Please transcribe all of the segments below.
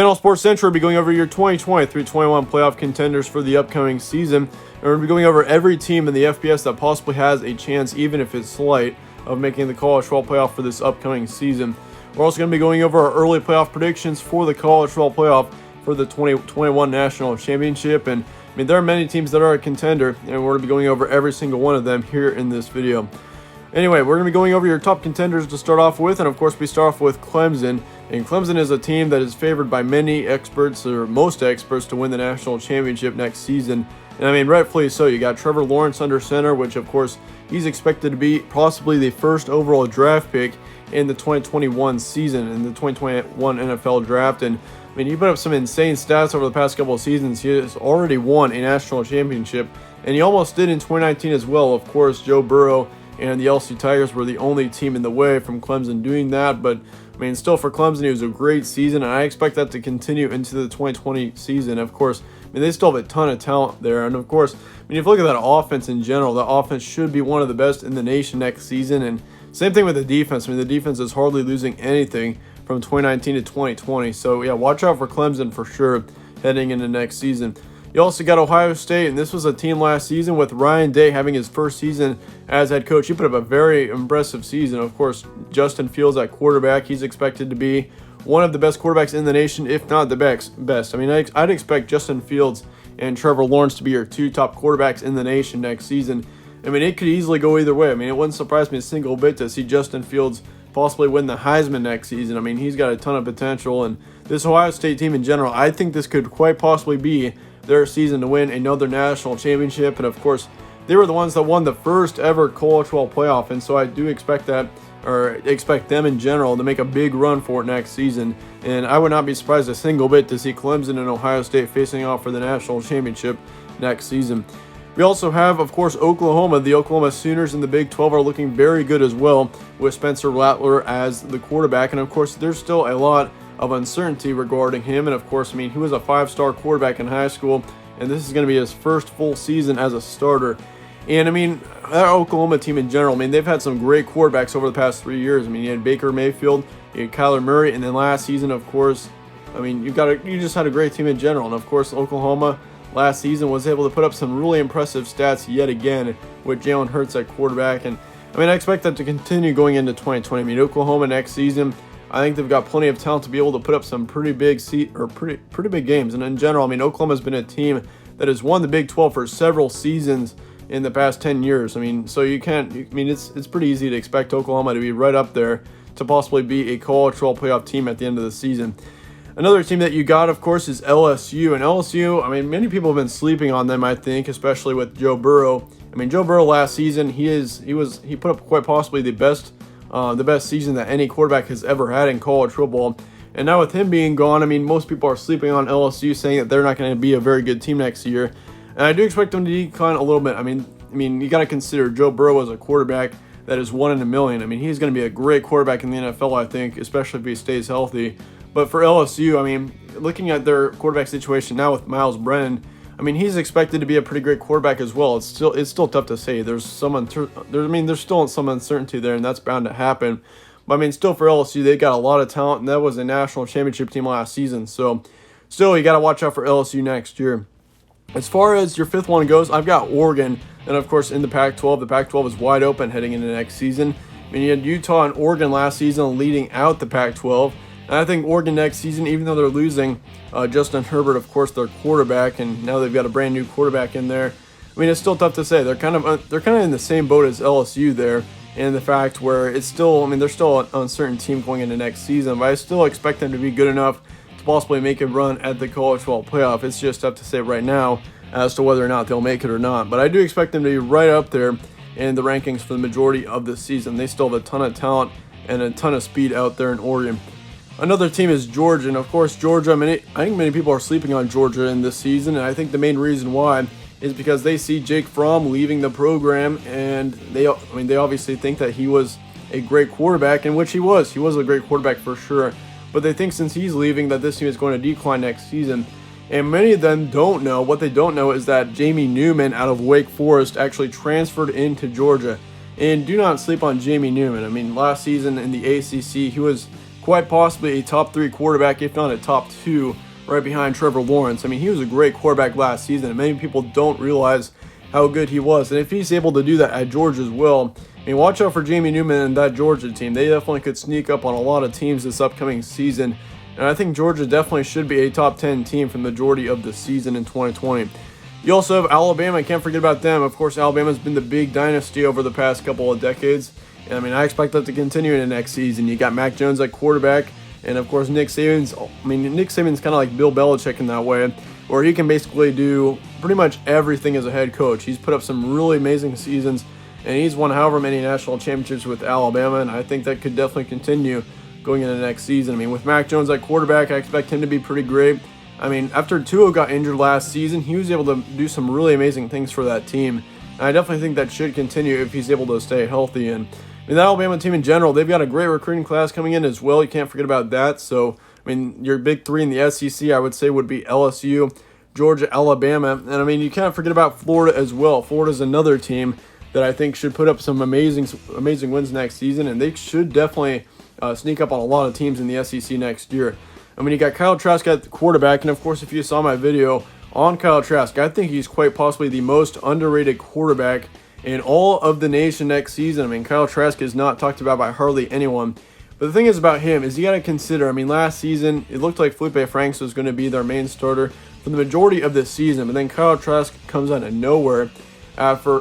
Channel Sports Central will be going over your 2020-21 playoff contenders for the upcoming season. And we're going to be going over every team in the FBS that possibly has a chance, even if it's slight, of making the college football playoff for this upcoming season. We're also going to be going over our early playoff predictions for the college football playoff for the 2021 National Championship. And I mean, there are many teams that are a contender, and we're going to be going over every single one of them here in this video. Anyway, we're going to be going over your top contenders to start off with, and of course we start off with Clemson. And Clemson is a team that is favored by many experts, or most experts, to win the national championship next season. And I mean, rightfully so. You got Trevor Lawrence under center, which of course he's expected to be possibly the first overall draft pick in the 2021 season, in the 2021 NFL draft. And I mean, he put up some insane stats over the past couple of seasons. He has already won a national championship, and he almost did in 2019 as well. Of course, Joe Burrow and the LSU Tigers were the only team in the way from Clemson doing that. But I mean, still for Clemson, it was a great season, and I expect that to continue into the 2020 season. Of course, I mean, they still have a ton of talent there. And of course, I mean, if you look at that offense in general, the offense should be one of the best in the nation next season. And same thing with the defense. I mean, the defense is hardly losing anything from 2019 to 2020. So yeah, watch out for Clemson for sure heading into next season. You also got Ohio State, and this was a team last season with Ryan Day having his first season as head coach. He put up a very impressive season. Of course, Justin Fields at quarterback. He's expected to be one of the best quarterbacks in the nation, if not the best. I mean, I'd expect Justin Fields and Trevor Lawrence to be your two top quarterbacks in the nation next season. I mean, it could easily go either way. I mean, it wouldn't surprise me a single bit to see Justin Fields possibly win the Heisman next season. I mean, he's got a ton of potential, and this Ohio State team in general, I think this could quite possibly be their season to win another national championship. And of course, they were the ones that won the first ever college football playoff, and so I do expect that, or expect them in general, to make a big run for it next season. And I would not be surprised a single bit to see Clemson and Ohio State facing off for the national championship next season. We also have, of course, Oklahoma. The Oklahoma Sooners in the Big 12 are looking very good as well, with Spencer Rattler as the quarterback. And of course, there's still a lot of uncertainty regarding him. And of course, I mean, he was a 5-star quarterback in high school, and this is going to be his first full season as a starter. And I mean, that Oklahoma team in general, I mean, they've had some great quarterbacks over the past 3 years. I mean, you had Baker Mayfield, you had Kyler Murray, and then last season, of course, I mean, you just had a great team in general. And of course, Oklahoma last season was able to put up some really impressive stats yet again with Jalen Hurts at quarterback. And I mean, I expect that to continue going into 2020. I mean, Oklahoma next season, I think they've got plenty of talent to be able to put up some pretty big pretty big games. And in general, I mean, Oklahoma's been a team that has won the Big 12 for several seasons in the past 10 years. I mean, so it's pretty easy to expect Oklahoma to be right up there to possibly be a college football playoff team at the end of the season. Another team that you got, of course, is LSU. And LSU, I mean, many people have been sleeping on them, I think, especially with Joe Burrow. I mean, Joe Burrow last season, he put up quite possibly the best season that any quarterback has ever had in college football. And now with him being gone, I mean, most people are sleeping on LSU, saying that they're not going to be a very good team next year. And I do expect them to decline a little bit. I mean, you got to consider Joe Burrow as a quarterback that is 1 in a million. I mean, he's going to be a great quarterback in the NFL, I think, especially if he stays healthy. But for LSU, I mean, looking at their quarterback situation now with Miles Brennan, I mean, he's expected to be a pretty great quarterback as well. It's still tough to say. There's still some uncertainty there, and that's bound to happen. But I mean, still for LSU, they got a lot of talent, and that was a national championship team last season. So still, you got to watch out for LSU next year. As far as your fifth one goes, I've got Oregon, and of course in the Pac-12. The Pac-12 is wide open heading into next season. I mean, you had Utah and Oregon last season leading out the Pac-12. And I think Oregon next season, even though they're losing Justin Herbert, of course, their quarterback, and now they've got a brand new quarterback in there. I mean, it's still tough to say. They're kind of in the same boat as LSU there, in the fact where it's still, I mean, they're still an uncertain team going into next season, but I still expect them to be good enough to possibly make a run at the college football playoff. It's just tough to say right now as to whether or not they'll make it or not. But I do expect them to be right up there in the rankings for the majority of the season. They still have a ton of talent and a ton of speed out there in Oregon. Another team is Georgia, and of course Georgia, I think many people are sleeping on Georgia in this season, and I think the main reason why is because they see Jake Fromm leaving the program, and they obviously think that he was a great quarterback, in which he was. He was a great quarterback for sure, but they think since he's leaving that this team is going to decline next season. And many of them don't know. What they don't know is that Jamie Newman out of Wake Forest actually transferred into Georgia. And do not sleep on Jamie Newman. I mean, last season in the ACC, he was quite possibly a top 3 quarterback, if not a top 2, right behind Trevor Lawrence. I mean, he was a great quarterback last season, and many people don't realize how good he was. And if he's able to do that at Georgia as well, I mean, watch out for Jamie Newman and that Georgia team. They definitely could sneak up on a lot of teams this upcoming season. And I think Georgia definitely should be a top 10 team for the majority of the season in 2020. You also have Alabama. I can't forget about them. Of course, Alabama's been the big dynasty over the past couple of decades. And I mean, I expect that to continue in the next season. You got Mac Jones at quarterback. And of course, Nick Saban's kind of like Bill Belichick in that way, where he can basically do pretty much everything as a head coach. He's put up some really amazing seasons, and he's won however many national championships with Alabama, and I think that could definitely continue going into the next season. I mean, with Mac Jones at quarterback, I expect him to be pretty great. I mean, after Tua got injured last season, he was able to do some really amazing things for that team, and I definitely think that should continue if he's able to stay healthy. And I mean, the Alabama team in general, they've got a great recruiting class coming in as well. You can't forget about that. So, I mean, your big 3 in the SEC, I would say, would be LSU, Georgia, Alabama. And, I mean, you can't forget about Florida as well. Florida's another team that I think should put up some amazing wins next season, and they should definitely sneak up on a lot of teams in the SEC next year. I mean, you got Kyle Trask at the quarterback, and, of course, if you saw my video on Kyle Trask, I think he's quite possibly the most underrated quarterback in all of the nation next season. I mean, Kyle Trask is not talked about by hardly anyone. But the thing is about him is you got to consider, I mean, last season, it looked like Felipe Franks was going to be their main starter for the majority of this season. But then Kyle Trask comes out of nowhere after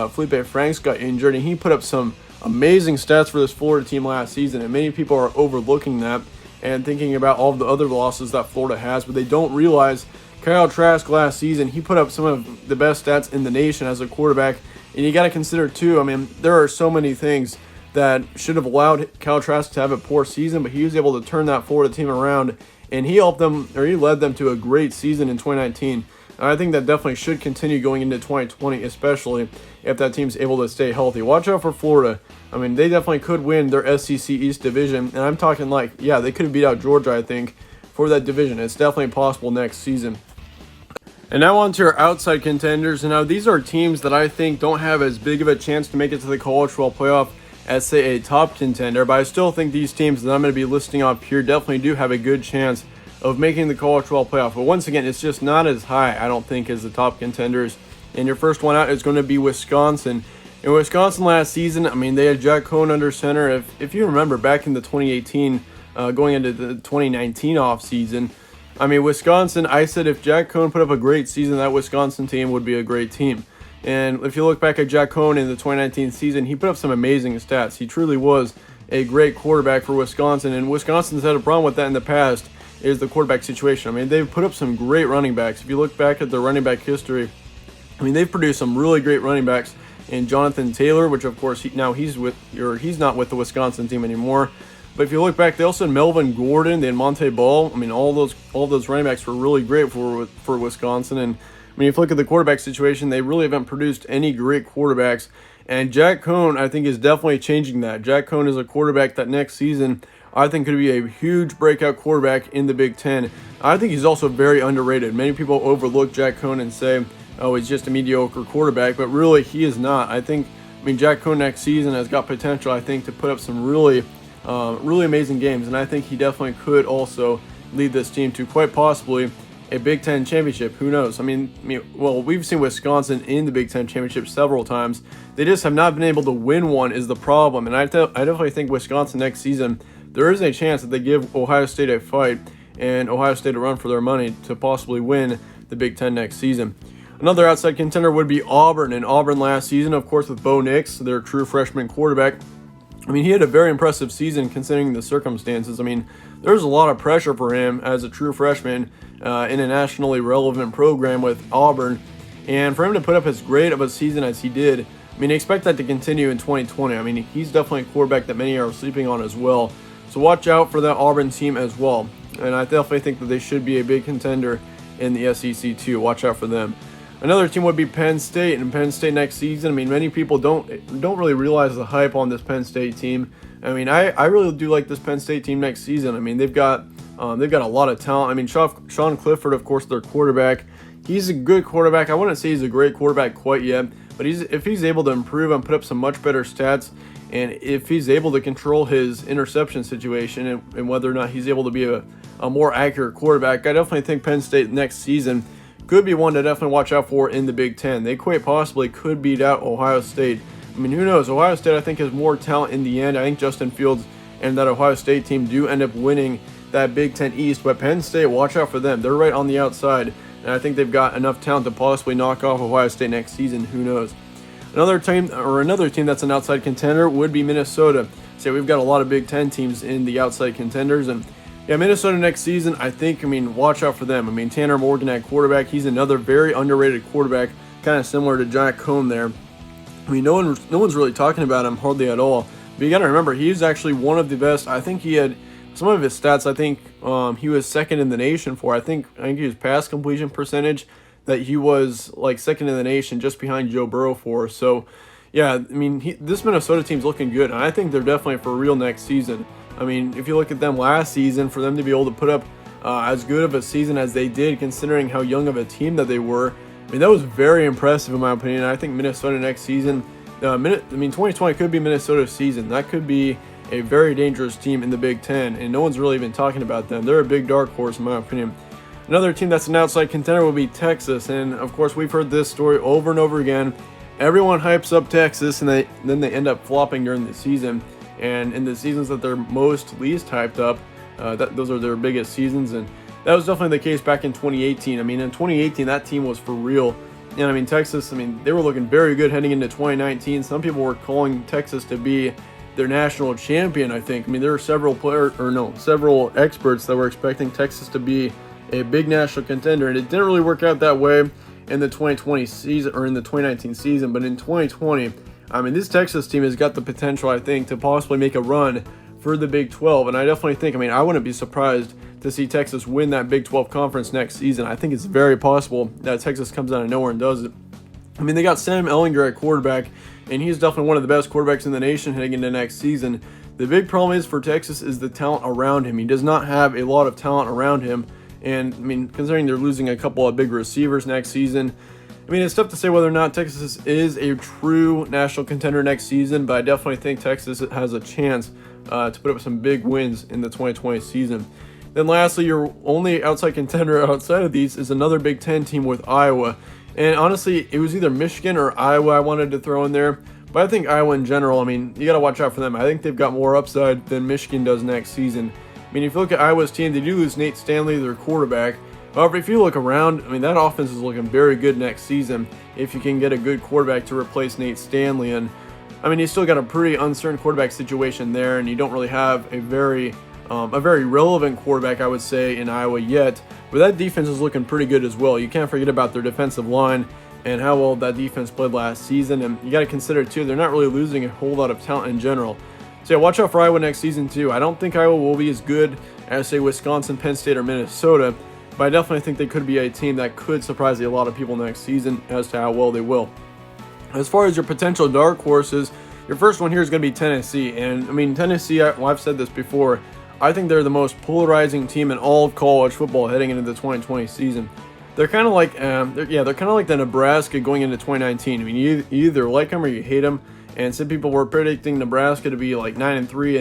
Felipe Franks got injured, and he put up some amazing stats for this Florida team last season. And many people are overlooking that and thinking about all of the other losses that Florida has, but they don't realize Kyle Trask last season, he put up some of the best stats in the nation as a quarterback. And you got to consider, too, I mean, there are so many things that should have allowed Kyle Trask to have a poor season, but he was able to turn that Florida team around, and he led them to a great season in 2019. And I think that definitely should continue going into 2020, especially if that team's able to stay healthy. Watch out for Florida. I mean, they definitely could win their SEC East division, and I'm talking like, yeah, they could have beat out Georgia, I think, for that division. It's definitely possible next season. And now on to our outside contenders. And now these are teams that I think don't have as big of a chance to make it to the college football playoff as, say, a top contender. But I still think these teams that I'm going to be listing up here definitely do have a good chance of making the college football playoff. But once again, it's just not as high, I don't think, as the top contenders. And your first one out is going to be Wisconsin. In Wisconsin last season, I mean, they had Jack Cohn under center. If you remember, back in the 2018, going into the 2019 offseason, I mean, Wisconsin, I said if Jack Cohn put up a great season, that Wisconsin team would be a great team. And if you look back at Jack Cohn in the 2019 season, he put up some amazing stats. He truly was a great quarterback for Wisconsin, and Wisconsin's had a problem with that in the past, is the quarterback situation. I mean, they've put up some great running backs. If you look back at their running back history, I mean, they've produced some really great running backs in Jonathan Taylor, which, of course, he's not with the Wisconsin team anymore. But if you look back, they also had Melvin Gordon, they had Monte Ball. I mean, all those running backs were really great for Wisconsin. And I mean, if you look at the quarterback situation, they really haven't produced any great quarterbacks. And Jack Cohn, I think, is definitely changing that. Jack Cohn is a quarterback that next season I think could be a huge breakout quarterback in the Big Ten. I think he's also very underrated. Many people overlook Jack Cohn and say, oh, he's just a mediocre quarterback, but really he is not. I mean, Jack Cohn next season has got potential, I think, to put up some really amazing games, and I think he definitely could also lead this team to quite possibly a Big Ten championship. Who knows? I mean, well, we've seen Wisconsin in the Big Ten championship several times. They just have not been able to win one is the problem, and I definitely think Wisconsin next season, there is a chance that they give Ohio State a fight and Ohio State a run for their money to possibly win the Big Ten next season. Another outside contender would be Auburn, and Auburn last season, of course, with Bo Nix, their true freshman quarterback. I mean, he had a very impressive season considering the circumstances. I mean, there's a lot of pressure for him as a true freshman in a nationally relevant program with Auburn. And for him to put up as great of a season as he did, I mean, expect that to continue in 2020. I mean, he's definitely a quarterback that many are sleeping on as well. So watch out for that Auburn team as well. And I definitely think that they should be a big contender in the SEC too. Watch out for them. Another team would be Penn State, and Penn State next season. I mean, many people don't really realize the hype on this Penn State team. I mean, I really do like this Penn State team next season. I mean, they've got a lot of talent. I mean, Sean Clifford, of course, their quarterback. He's a good quarterback. I wouldn't say he's a great quarterback quite yet, but if he's able to improve and put up some much better stats And if he's able to control his interception situation and whether or not he's able to be a more accurate quarterback, I definitely think Penn State next season could be one to definitely watch out for in the Big Ten. They quite possibly could beat out Ohio State. I mean, who knows? Ohio State, I think, has more talent in the end. I think Justin Fields and that Ohio State team do end up winning that Big Ten East. But Penn State, watch out for them. They're right on the outside. And I think they've got enough talent to possibly knock off Ohio State next season. Who knows? Another team that's an outside contender would be Minnesota. So we've got a lot of Big Ten teams in the outside contenders. And yeah, Minnesota next season, I mean, watch out for them. I mean, Tanner Morgan at quarterback. He's another very underrated quarterback, kind of similar to Jack Cohn there. I mean, no one's really talking about him hardly at all. But you got to remember, he's actually one of the best. I think he had some of his stats. I think he was second in the nation for. I think he was pass completion percentage that he was like second in the nation, just behind Joe Burrow for. So, yeah, I mean, this Minnesota team's looking good, and I think they're definitely for real next season. I mean, if you look at them last season, for them to be able to put up as good of a season as they did, considering how young of a team that they were, I mean, that was very impressive in my opinion. I think Minnesota next season, 2020 could be Minnesota's season. That could be a very dangerous team in the Big Ten, and no one's really even talking about them. They're a big dark horse in my opinion. Another team that's an outside contender will be Texas, and of course we've heard this story over and over again. Everyone hypes up Texas, and then they end up flopping during the season. And in the seasons that they're least hyped up, those are their biggest seasons, and that was definitely the case back in 2018. I mean, in 2018, that team was for real. And I mean, Texas, I mean, they were looking very good heading into 2019. Some people were calling Texas to be their national champion, I think. I mean, there were several experts that were expecting Texas to be a big national contender, and it didn't really work out that way in the 2020 season or in the 2019 season. But in 2020, I mean, this Texas team has got the potential, I think, to possibly make a run for the Big 12. And I definitely think, I mean, I wouldn't be surprised to see Texas win that Big 12 conference next season. I think it's very possible that Texas comes out of nowhere and does it. I mean, they got Sam Ehlinger at quarterback, and he's definitely one of the best quarterbacks in the nation heading into next season. The big problem is for Texas is the talent around him. He does not have a lot of talent around him. And, I mean, considering they're losing a couple of big receivers next season, I mean, it's tough to say whether or not Texas is a true national contender next season, but I definitely think Texas has a chance to put up some big wins in the 2020 season. Then lastly, your only outside contender outside of these is another Big Ten team with Iowa. And honestly, it was either Michigan or Iowa I wanted to throw in there. But I think Iowa in general, I mean, you got to watch out for them. I think they've got more upside than Michigan does next season. I mean, if you look at Iowa's team, they do lose Nate Stanley, their quarterback. However, if you look around, I mean, that offense is looking very good next season if you can get a good quarterback to replace Nate Stanley. And, I mean, you still got a pretty uncertain quarterback situation there, and you don't really have a very relevant quarterback, I would say, in Iowa yet. But that defense is looking pretty good as well. You can't forget about their defensive line and how well that defense played last season. And you got to consider, too, they're not really losing a whole lot of talent in general. So, yeah, watch out for Iowa next season, too. I don't think Iowa will be as good as, say, Wisconsin, Penn State, or Minnesota. But I definitely think they could be a team that could surprise a lot of people next season as to how well they will. As far as your potential dark horses, your first one here is going to be Tennessee. And, I mean, Tennessee, I've said this before, I think they're the most polarizing team in all of college football heading into the 2020 season. They're kind of like, they're kind of like the Nebraska going into 2019. I mean, you either like them or you hate them. And some people were predicting Nebraska to be like 9-3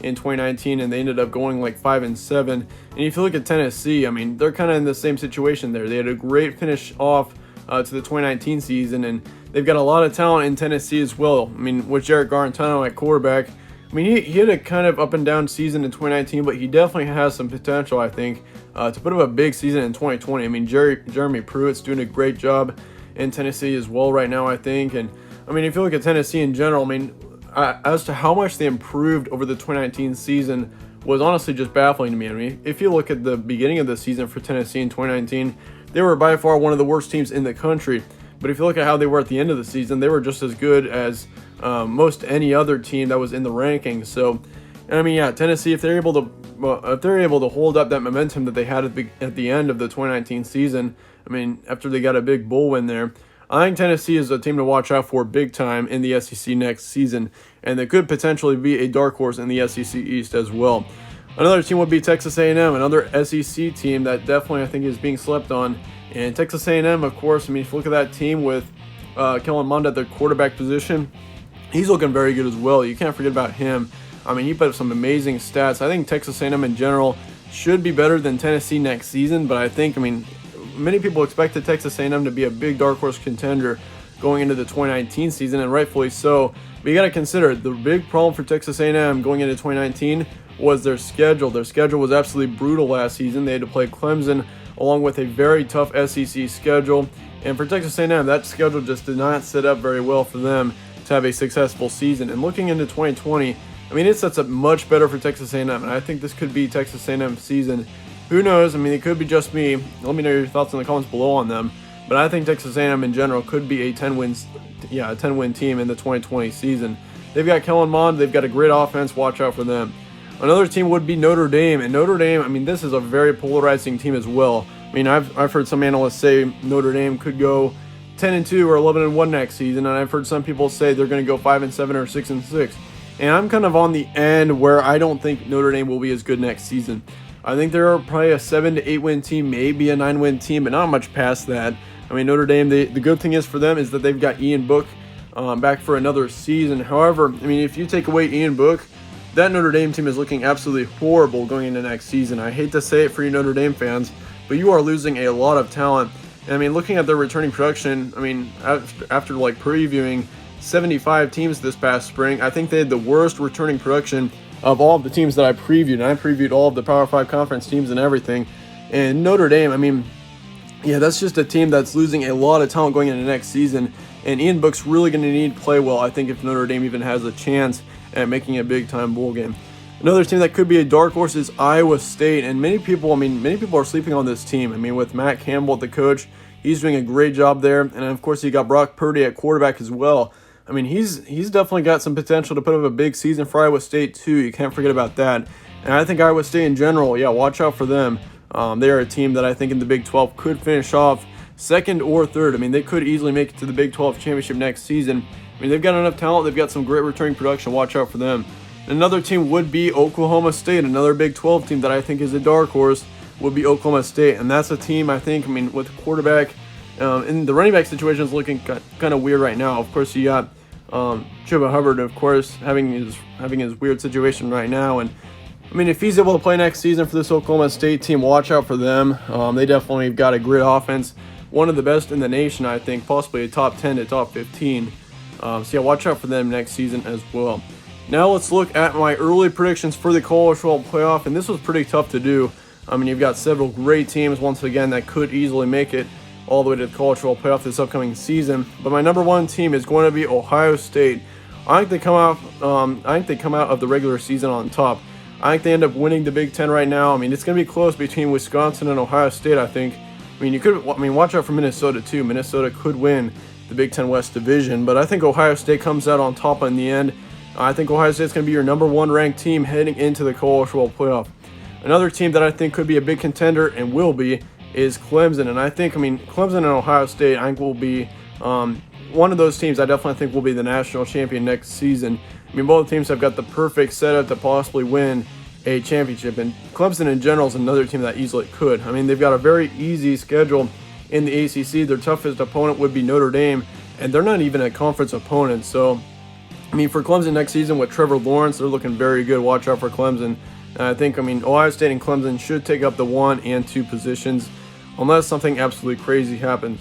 in 2019, and they ended up going like 5-7. And if you look at Tennessee, I mean, they're kind of in the same situation there. They had a great finish off to the 2019 season, and they've got a lot of talent in Tennessee as well. I mean, with Jarrett Garantano at quarterback, I mean, he had a kind of up and down season in 2019, but he definitely has some potential, I think, to put up a big season in 2020. I mean, Jeremy Pruitt's doing a great job in Tennessee as well right now, I think. And, I mean, if you look at Tennessee in general, I mean, as to how much they improved over the 2019 season was honestly just baffling to me. I mean, if you look at the beginning of the season for Tennessee in 2019, they were by far one of the worst teams in the country. But if you look at how they were at the end of the season, they were just as good as most any other team that was in the rankings. So, I mean, yeah, Tennessee, if they're able to hold up that momentum that they had at the end of the 2019 season, I mean, after they got a big bowl win there, I think Tennessee is a team to watch out for big time in the SEC next season, and they could potentially be a dark horse in the SEC East as well. Another team would be Texas A&M, another SEC team that definitely I think is being slept on. And Texas A&M, of course, I mean, if you look at that team with Kellen Mond at their quarterback position, He's looking very good as well. You can't forget about him. I mean, he put up some amazing stats. I think Texas A&M in general should be better than Tennessee next season, but I think, many people expected Texas A&M to be a big dark horse contender going into the 2019 season, and rightfully so. But you got to consider the big problem for Texas A&M going into 2019 was their schedule. Their schedule was absolutely brutal last season. They had to play Clemson along with a very tough SEC schedule, and for Texas A&M, that schedule just did not set up very well for them to have a successful season. And looking into 2020, it sets up much better for Texas A&M, and I think this could be Texas A&M's season. Who knows? It could be just me. Let me know your thoughts in the comments below on them. But I think Texas A&M in general could be a 10-win team in the 2020 season. They've got Kellen Mond. They've got a great offense. Watch out for them. Another team would be Notre Dame, and Notre Dame, this is a very polarizing team as well. I've heard some analysts say Notre Dame could go 10-2 or 11-1 next season, and I've heard some people say they're going to go 5-7 or 6-6. And I'm kind of on the end where I don't think Notre Dame will be as good next season. I think they're probably a 7 to 8 win team, maybe a 9-win team, but not much past that. Notre Dame, the good thing is for them is that they've got Ian Book back for another season. However, if you take away Ian Book, that Notre Dame team is looking absolutely horrible going into next season. I hate to say it for you Notre Dame fans, but you are losing a lot of talent. And looking at their returning production, after previewing 75 teams this past spring, I think they had the worst returning production of all of the teams that I previewed. And I previewed all of the Power 5 conference teams and everything. And Notre Dame, that's just a team that's losing a lot of talent going into next season. And Ian Book's really going to need to play well, I think, if Notre Dame even has a chance at making a big-time bowl game. Another team that could be a dark horse is Iowa State. And many people are sleeping on this team. With Matt Campbell at the coach, he's doing a great job there. And, of course, you got Brock Purdy at quarterback as well. He's definitely got some potential to put up a big season for Iowa State, too. You can't forget about that. And I think Iowa State in general, watch out for them. They are a team that I think in the Big 12 could finish off second or third. They could easily make it to the Big 12 championship next season. They've got enough talent. They've got some great returning production. Watch out for them. Another team would be Oklahoma State. Another Big 12 team that I think is a dark horse would be Oklahoma State. And that's a team, I think, with the quarterback, and the running back situation is looking kind of weird right now. Of course, you got Chuba Hubbard, of course, having his weird situation right now. And if he's able to play next season for this Oklahoma State team, watch out for them. They definitely have got a great offense, one of the best in the nation, I think, possibly a top 10 to top 15. Watch out for them next season as well. Now let's look at my early predictions for the college football playoff, and this was pretty tough to do. You've got several great teams, once again, that could easily make it all the way to the college football playoff this upcoming season. But my number one team is going to be Ohio State. I think they come out of the regular season on top. I think they end up winning the Big Ten right now. It's going to be close between Wisconsin and Ohio State, I think. Watch out for Minnesota, too. Minnesota could win the Big Ten West Division, but I think Ohio State comes out on top in the end. I think Ohio State's going to be your number one ranked team heading into the college football playoff. Another team that I think could be a big contender and will be is Clemson, and I think, Clemson and Ohio State, I think will be one of those teams I definitely think will be the national champion next season. Both teams have got the perfect setup to possibly win a championship, and Clemson in general is another team that easily could. They've got a very easy schedule in the ACC. Their toughest opponent would be Notre Dame, and they're not even a conference opponent. So, for Clemson next season with Trevor Lawrence, they're looking very good. Watch out for Clemson. And I think, Ohio State and Clemson should take up the 1 and 2 positions unless something absolutely crazy happens.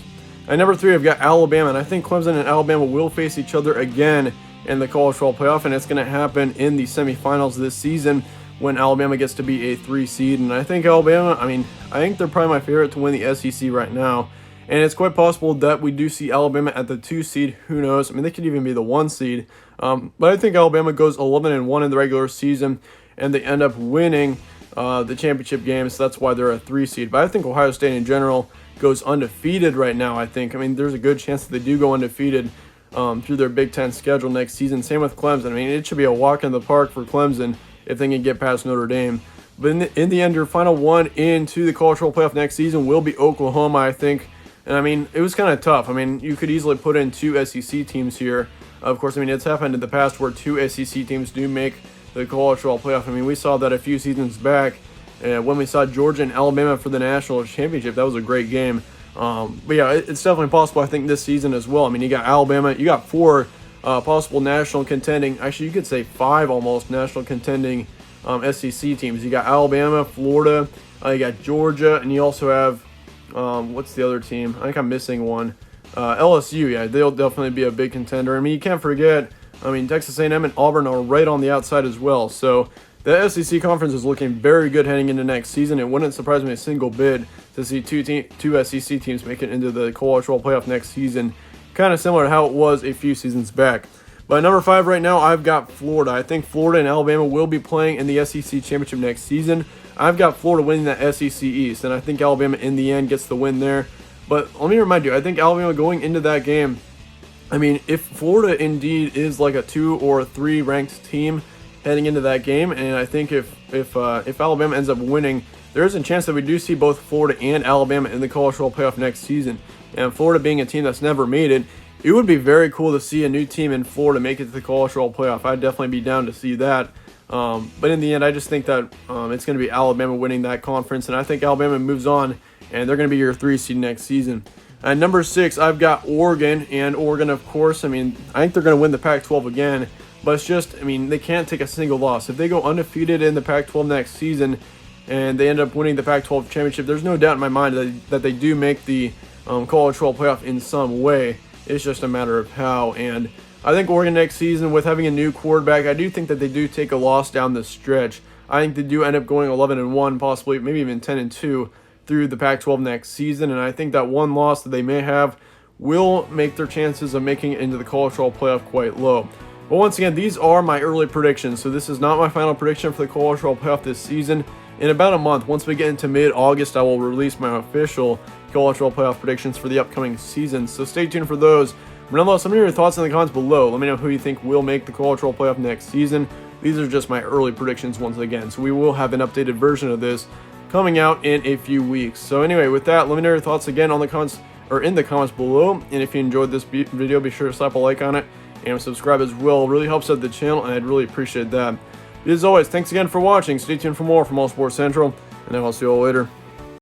At number 3, I've got Alabama, and I think Clemson and Alabama will face each other again in the college football playoff, and it's going to happen in the semifinals this season when Alabama gets to be a 3 seed. And I think Alabama, I think they're probably my favorite to win the SEC right now. And it's quite possible that we do see Alabama at the 2 seed. Who knows? They could even be the 1 seed. But I think Alabama goes 11-1 in the regular season, and they end up winning the championship game, so that's why they're a 3 seed. But I think Ohio State in general goes undefeated right now, I think. There's a good chance that they do go undefeated through their Big Ten schedule next season. Same with Clemson. It should be a walk in the park for Clemson if they can get past Notre Dame. But in the end, your final one into the college football playoff next season will be Oklahoma, I think. And it was kind of tough. You could easily put in 2 SEC teams here. Of course, it's happened in the past where 2 SEC teams do make the college football playoff. We saw that a few seasons back when we saw Georgia and Alabama for the national championship. That was a great game. But yeah, it's definitely possible, I think, this season as well. You got Alabama, you got 4 possible national contending, actually you could say 5 almost national contending SEC teams. You got Alabama, Florida, you got Georgia, and you also have, what's the other team? I think I'm missing one. LSU, yeah, they'll definitely be a big contender. I mean, you can't forget, Texas A&M and Auburn are right on the outside as well. So the SEC conference is looking very good heading into next season. It wouldn't surprise me a single bit to see two SEC teams make it into the college football playoff next season, kind of similar to how it was a few seasons back. But number 5 right now, I've got Florida. I think Florida and Alabama will be playing in the SEC championship next season. I've got Florida winning that SEC East, and I think Alabama in the end gets the win there. But let me remind you, I think Alabama going into that game, if Florida indeed is like a 2 or 3 ranked team heading into that game, and I think if Alabama ends up winning, there is a chance that we do see both Florida and Alabama in the college football playoff next season. And Florida being a team that's never made it, it would be very cool to see a new team in Florida make it to the college football playoff. I'd definitely be down to see that. But in the end, I just think that it's going to be Alabama winning that conference, and I think Alabama moves on, and they're going to be your 3 seed next season. At number 6, I've got Oregon, and Oregon, of course, I think they're going to win the Pac-12 again, but it's just, they can't take a single loss. If they go undefeated in the Pac-12 next season, and they end up winning the Pac-12 championship, there's no doubt in my mind that they do make the college football playoff in some way. It's just a matter of how, and I think Oregon next season, with having a new quarterback, I do think that they do take a loss down the stretch. I think they do end up going 11-1, possibly maybe even 10-2 through the Pac-12 next season, and I think that one loss that they may have will make their chances of making it into the college football playoff quite low. But once again, these are my early predictions, so this is not my final prediction for the college football playoff this season. In about a month, once we get into mid-August, I will release my official college football playoff predictions for the upcoming season, so stay tuned for those. But nonetheless, let me know your thoughts in the comments below. Let me know who you think will make the college football playoff next season. These are just my early predictions once again, so we will have an updated version of this coming out in a few weeks. So anyway, with that, let me know your thoughts again on the comments or in the comments below. And if you enjoyed this video, be sure to slap a like on it and subscribe as well. It really helps out the channel, and I'd really appreciate that. As always, thanks again for watching. Stay tuned for more from All Sports Central, and I'll see you all later.